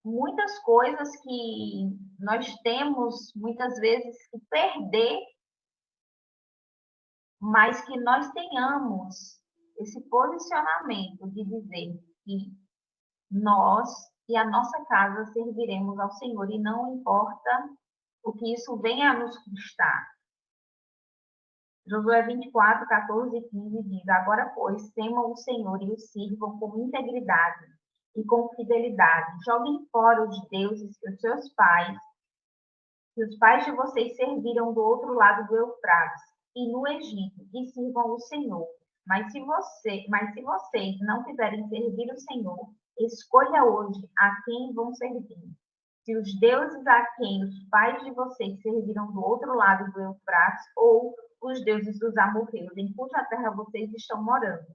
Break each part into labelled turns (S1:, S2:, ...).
S1: muitas coisas que nós temos, muitas vezes, que perder, mas que nós tenhamos esse posicionamento de dizer que nós e a nossa casa serviremos ao Senhor, e não importa o que isso venha a nos custar. Josué 24, 14 e 15 diz: agora, pois, temam o Senhor e o sirvam com integridade e com fidelidade. Joguem fora os deuses que os seus pais, que os pais de vocês serviram do outro lado do Eufrates e no Egito, e sirvam o Senhor. Mas se vocês não quiserem servir o Senhor, escolha hoje a quem vão servir. Se os deuses a quem os pais de vocês serviram do outro lado do Eufrates, ou os deuses dos amorreus, em cuja terra vocês estão morando.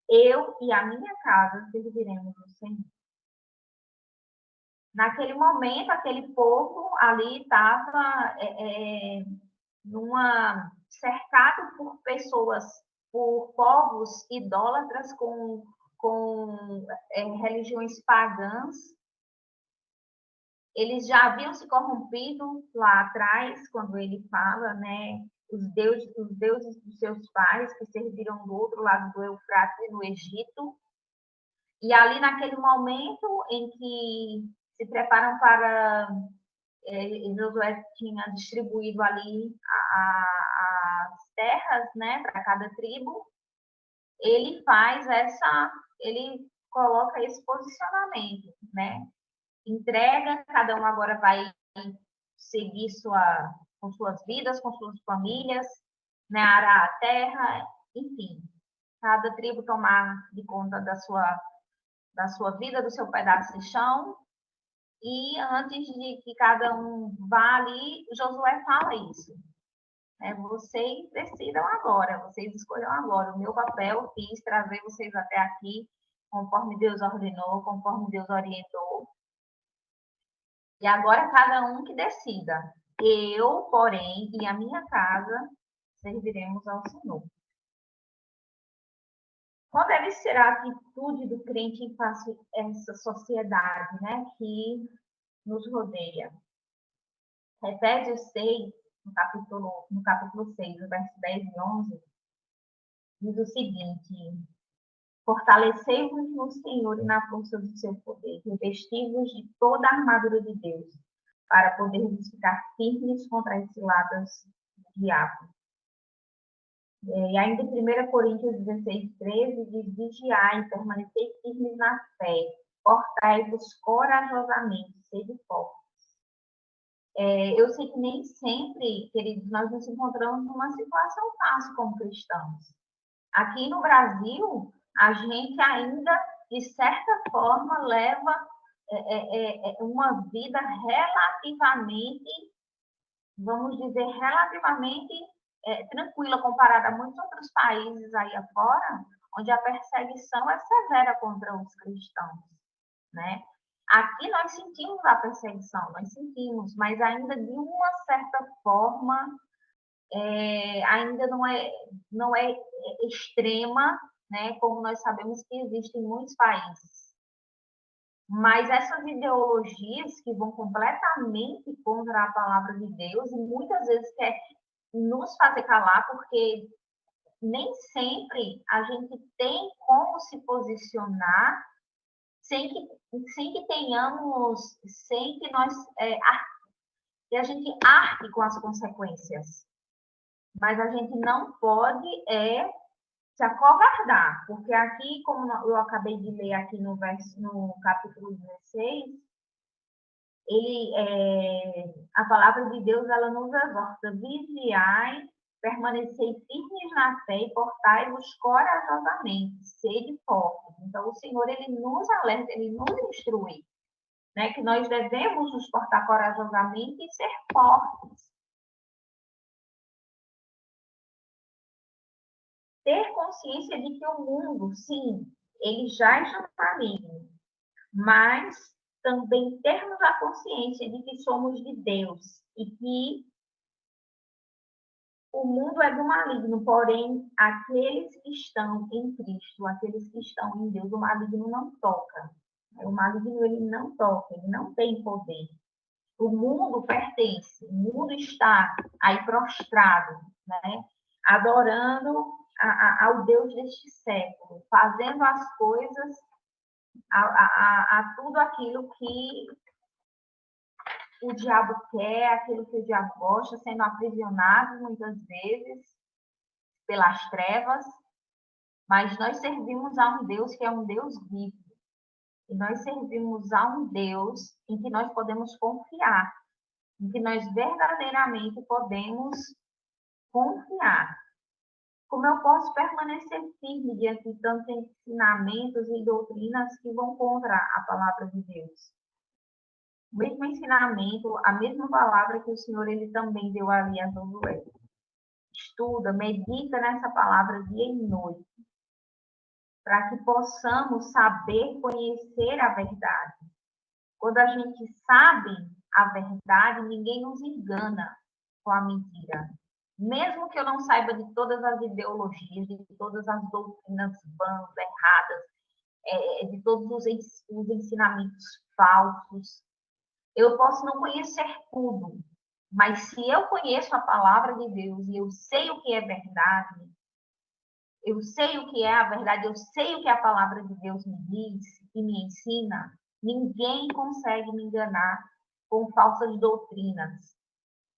S1: Eu e a minha casa serviremos o Senhor. Naquele momento, aquele povo ali estava cercado por pessoas, por povos idólatras com religiões pagãs. Eles já haviam se corrompido lá atrás, quando ele fala, né? Os deuses dos seus pais, que serviram do outro lado do Eufrates, no Egito. E ali, naquele momento em que se preparam para... Josué tinha distribuído ali as terras, né, para cada tribo. Ele coloca esse posicionamento, né? Entrega, cada um agora vai seguir com suas vidas, com suas famílias, né, arar a terra, enfim, cada tribo tomar de conta da sua vida, do seu pedaço de chão. E antes de que cada um vá ali, Josué fala isso. Vocês decidam agora, vocês escolham agora. O meu papel, eu fiz trazer vocês até aqui, conforme Deus ordenou, conforme Deus orientou. E agora cada um que decida. Eu, porém, e a minha casa serviremos ao Senhor. Qual deve ser a atitude do crente em face a essa sociedade, né, que nos rodeia? Efésios 6, no capítulo 6, verso 10 e 11, diz o seguinte: fortalecei-vos no Senhor e na força do seu poder, revesti-vos de toda a armadura de Deus, para podermos ficar firmes contra as ciladas do diabo. E ainda em 1 Coríntios 16, 13, diz: vigiai, permanecei firmes na fé, portai-vos corajosamente, sede fortes. Eu sei que nem sempre, queridos, nós nos encontramos numa situação fácil como cristãos. Aqui no Brasil, a gente ainda, de certa forma, leva uma vida relativamente, vamos dizer, relativamente tranquila comparada a muitos outros países aí afora, onde a perseguição é severa contra os cristãos, né? Aqui nós sentimos a perseguição, nós sentimos, mas ainda de uma certa forma, ainda não é extrema, né? Como nós sabemos que existe em muitos países. Mas essas ideologias que vão completamente contra a palavra de Deus, e muitas vezes quer nos fazer calar, porque nem sempre a gente tem como se posicionar sem que tenhamos, sem que nós que a gente arque com as consequências. Mas a gente não pode se acovardar, porque aqui, como eu acabei de ler aqui no capítulo 16, a palavra de Deus, ela nos exorta: vigiai, permanecei firmes na fé e portai-vos corajosamente, sede fortes. Então, o Senhor, ele nos alerta, ele nos instrui, né, que nós devemos nos portar corajosamente e ser fortes. Ter consciência de que o mundo, sim, ele já está maligno, mas também termos a consciência de que somos de Deus e que o mundo é do maligno, porém, aqueles que estão em Cristo, aqueles que estão em Deus, o maligno não toca. maligno ele não toca, ele não tem poder. O mundo pertence, o mundo está aí prostrado, né? Adorando ao Deus deste século, fazendo as coisas, a tudo aquilo que o diabo quer, aquilo que o diabo gosta, sendo aprisionados muitas vezes pelas trevas, mas nós servimos a um Deus que é um Deus vivo. E nós servimos a um Deus em que nós podemos confiar, em que nós verdadeiramente podemos confiar. Como eu posso permanecer firme diante de tantos ensinamentos e doutrinas que vão contra a palavra de Deus? O mesmo ensinamento, a mesma palavra que o Senhor ele também deu ali a Josué. Estuda, medita nessa palavra dia e noite, para que possamos saber conhecer a verdade. Quando a gente sabe a verdade, ninguém nos engana com a mentira. Mesmo que eu não saiba de todas as ideologias, de todas as doutrinas vãs, erradas, de todos os ensinamentos falsos, eu posso não conhecer tudo, mas se eu conheço a palavra de Deus e eu sei o que é verdade, eu sei o que é a verdade, eu sei o que a palavra de Deus me diz e me ensina, ninguém consegue me enganar com falsas doutrinas,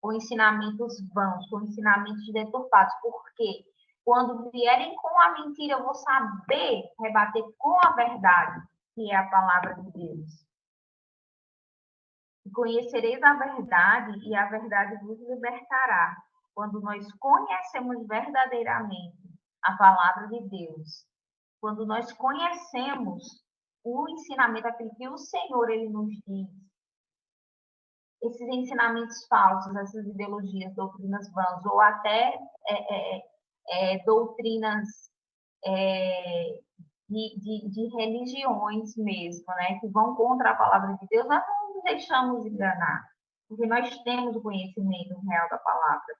S1: com ensinamentos vãos, com ensinamentos deturpados. Porque quando vierem com a mentira, eu vou saber rebater com a verdade, que é a palavra de Deus. E conhecereis a verdade, e a verdade vos libertará. Quando nós conhecemos verdadeiramente a palavra de Deus, quando nós conhecemos o ensinamento, aquilo que o Senhor ele nos diz, esses ensinamentos falsos, essas ideologias, doutrinas vãs, ou até doutrinas de religiões mesmo, né, que vão contra a palavra de Deus, nós não nos deixamos enganar, porque nós temos o conhecimento real da palavra.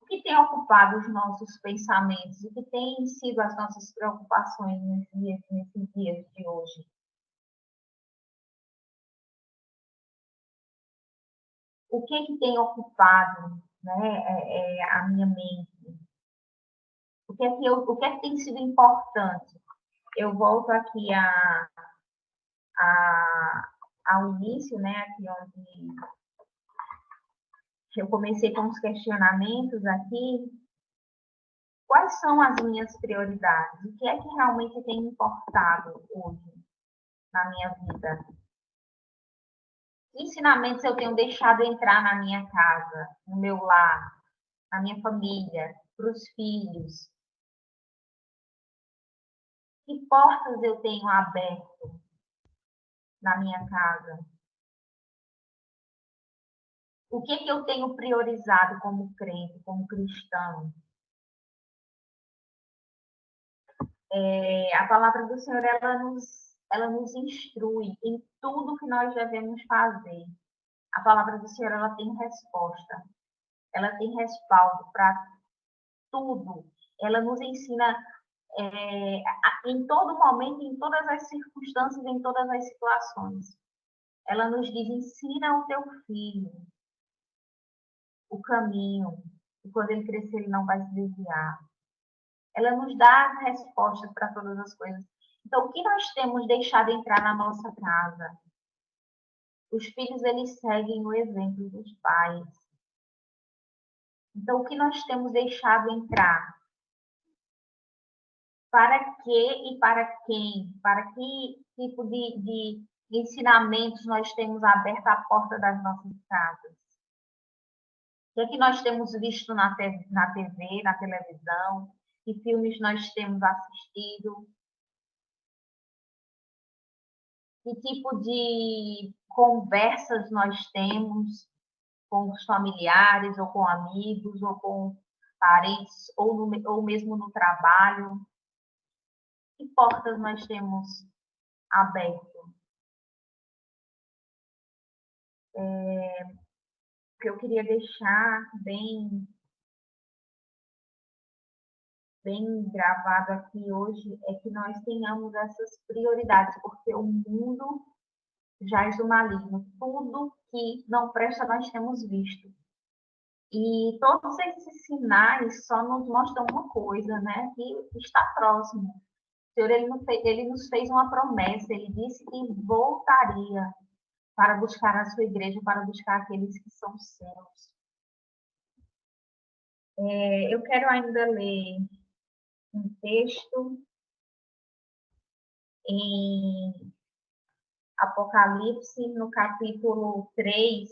S1: O que tem ocupado os nossos pensamentos? O que tem sido as nossas preocupações nesses dias de hoje? O que tem ocupado, né, a minha mente? O que é que tem sido importante? Eu volto aqui ao início, né, aqui onde eu comecei com os questionamentos aqui. Quais são as minhas prioridades? O que é que realmente tem importado hoje na minha vida? Que ensinamentos eu tenho deixado entrar na minha casa, no meu lar, na minha família, para os filhos? Que portas eu tenho aberto na minha casa? O que eu tenho priorizado como crente, como cristão? A palavra do Senhor, ela nos instrui em tudo que nós devemos fazer. A palavra do Senhor, ela tem resposta. Ela tem respaldo para tudo. Ela nos ensina em todo momento, em todas as circunstâncias, em todas as situações. Ela nos diz, ensina o teu filho o caminho, e quando ele crescer, ele não vai se desviar. Ela nos dá as respostas para todas as coisas. Então, o que nós temos deixado entrar na nossa casa? Os filhos, eles seguem o exemplo dos pais. Então, o que nós temos deixado entrar? Para quê e para quem? Para que tipo de ensinamentos nós temos aberto a porta das nossas casas? O que é que nós temos visto na TV, na televisão? Que filmes nós temos assistido? Que tipo de conversas nós temos com os familiares, ou com amigos, ou com parentes, ou mesmo no trabalho? Que portas nós temos aberto? O que eu queria deixar bem gravado aqui hoje é que nós tenhamos essas prioridades, porque o mundo jaz do maligno. Tudo que não presta nós temos visto. E todos esses sinais só nos mostram uma coisa, né? Que está próximo. O Senhor, ele nos fez uma promessa. Ele disse que voltaria para buscar a sua igreja, para buscar aqueles que são seus. Eu quero ainda ler um texto em Apocalipse, no capítulo 3.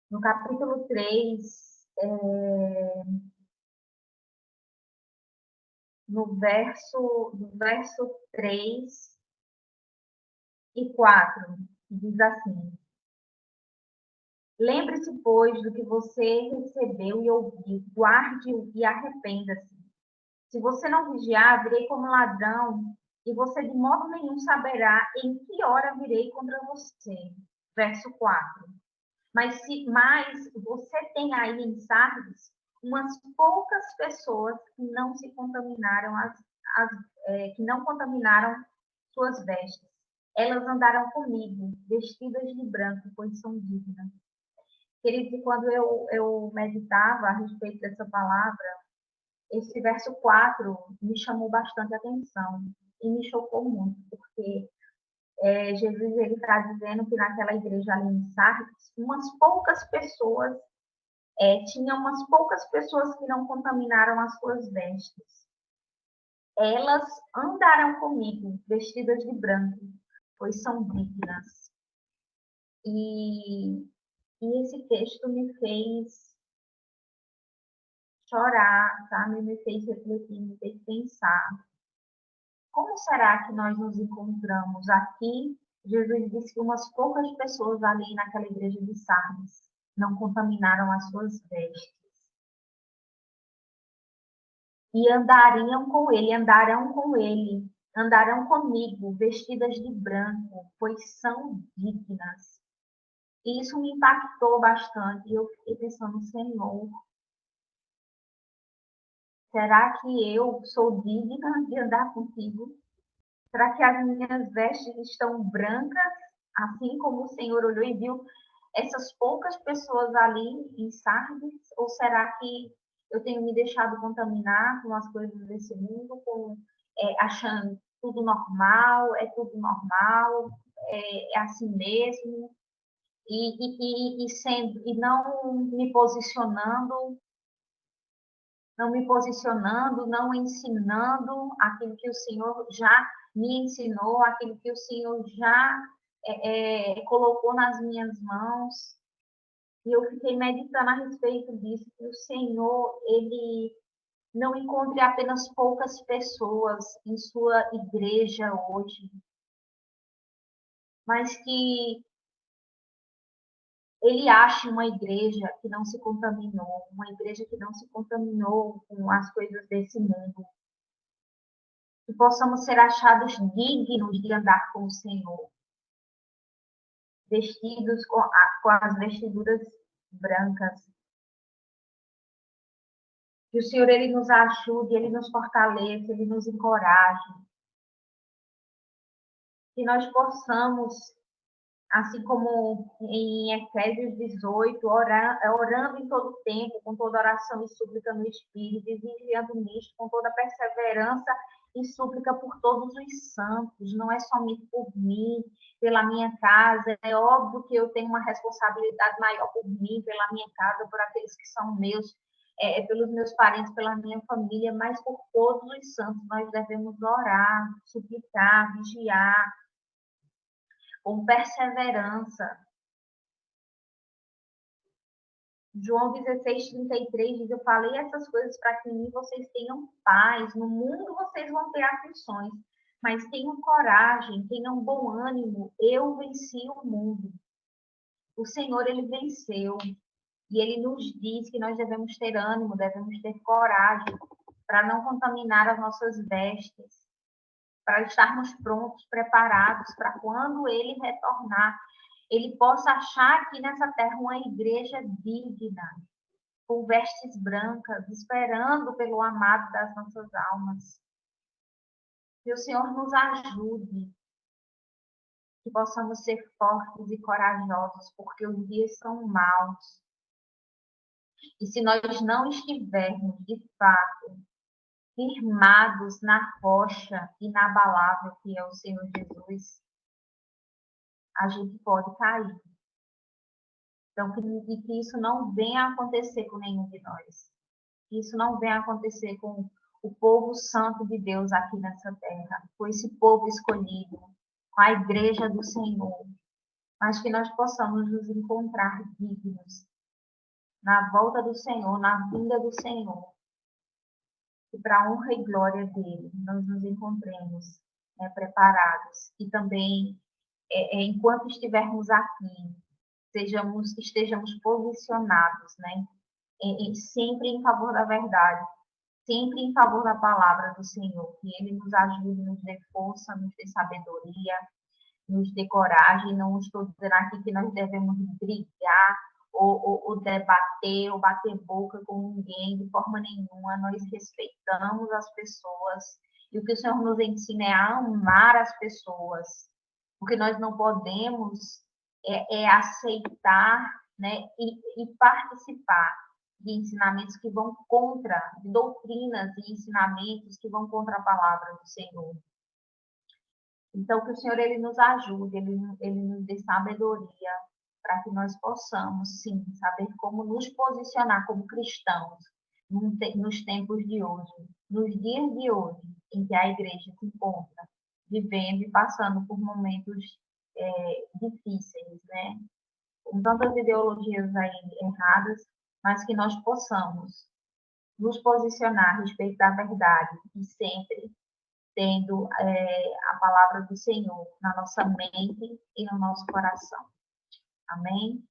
S1: No capítulo 3, no verso 3 e 4, diz assim: Lembre-se, pois, do que você recebeu e ouviu, guarde-o e arrependa-se. Se você não vigiar, virei como ladrão, e você de modo nenhum saberá em que hora virei contra você. Verso 4. Mas você tem aí em Sardes umas poucas pessoas que não se contaminaram, que não contaminaram suas vestes. Elas andaram comigo, vestidas de branco, pois são dignas. Queridos, quando eu meditava a respeito dessa palavra, esse verso 4 me chamou bastante atenção e me chocou muito, porque Jesus ele está dizendo que naquela igreja ali em Sardes, tinha umas poucas pessoas que não contaminaram as suas vestes. Elas andaram comigo, vestidas de branco, pois são dignas. E esse texto me fez chorar, sabe? Me fez refletir, me fez pensar. Como será que nós nos encontramos aqui? Jesus disse que umas poucas pessoas ali naquela igreja de Sardes não contaminaram as suas vestes. E andarão com ele, andarão comigo, vestidas de branco, pois são dignas. E isso me impactou bastante. E eu fiquei pensando, Senhor, será que eu sou digna de andar contigo? Será que as minhas vestes estão brancas, assim como o Senhor olhou e viu essas poucas pessoas ali em Sardes? Ou será que eu tenho me deixado contaminar com as coisas desse mundo, achando tudo normal, é tudo normal, é assim mesmo, e não me posicionando, não ensinando aquilo que o Senhor já me ensinou, aquilo que o Senhor já colocou nas minhas mãos. E eu fiquei meditando a respeito disso, que o Senhor, ele não encontre apenas poucas pessoas em sua igreja hoje, mas que ele ache uma igreja que não se contaminou, uma igreja que não se contaminou com as coisas desse mundo, que possamos ser achados dignos de andar com o Senhor, vestidos com as vestiduras brancas. Que o Senhor, ele nos ajude, ele nos fortaleça, ele nos encoraje. Que nós possamos, assim como em Efésios 18, orando em todo tempo, com toda oração e súplica no Espírito, e vigiando nisto, com toda perseverança e súplica por todos os santos, não é somente por mim, pela minha casa. É óbvio que eu tenho uma responsabilidade maior por mim, pela minha casa, por aqueles que são meus, pelos meus parentes, pela minha família, mas por todos os santos nós devemos orar, suplicar, vigiar, com perseverança. João 16:33 diz: Eu falei essas coisas para que em mim vocês tenham paz. No mundo vocês vão ter aflições, mas tenham coragem, tenham bom ânimo. Eu venci o mundo. O Senhor, ele venceu. E ele nos diz que nós devemos ter ânimo, devemos ter coragem para não contaminar as nossas vestes, para estarmos prontos, preparados para quando ele retornar. ele possa achar aqui nessa terra uma igreja digna, com vestes brancas, esperando pelo amado das nossas almas. Que o Senhor nos ajude, que possamos ser fortes e corajosos, porque os dias são maus. E se nós não estivermos, de fato, firmados na rocha inabalável que é o Senhor Jesus, a gente pode cair. Então, que isso não venha a acontecer com nenhum de nós. Que isso não venha a acontecer com o povo santo de Deus aqui nessa terra, com esse povo escolhido, com a igreja do Senhor. Mas que nós possamos nos encontrar dignos na volta do Senhor, na vinda do Senhor. E para a honra e glória dele, nós nos encontremos preparados. E também, enquanto estivermos aqui, estejamos posicionados, né? Sempre em favor da verdade, sempre em favor da palavra do Senhor, que Ele nos ajude, nos dê força, nos dê sabedoria, nos dê coragem. Não estou dizendo aqui que nós devemos brigar ou debater ou bater boca com ninguém, de forma nenhuma. Nós respeitamos as pessoas e o que o Senhor nos ensina é a amar as pessoas. O que nós não podemos aceitar, né, e participar de ensinamentos que vão contra, de doutrinas e ensinamentos que vão contra a palavra do Senhor. Então, que o Senhor ele nos ajude, ele nos dê sabedoria para que nós possamos, sim, saber como nos posicionar como cristãos nos tempos de hoje, nos dias de hoje, em que a igreja se encontra vivendo e passando por momentos difíceis, né? Com tantas ideologias aí erradas, mas que nós possamos nos posicionar a respeito da verdade e sempre tendo a palavra do Senhor na nossa mente e no nosso coração. Amém?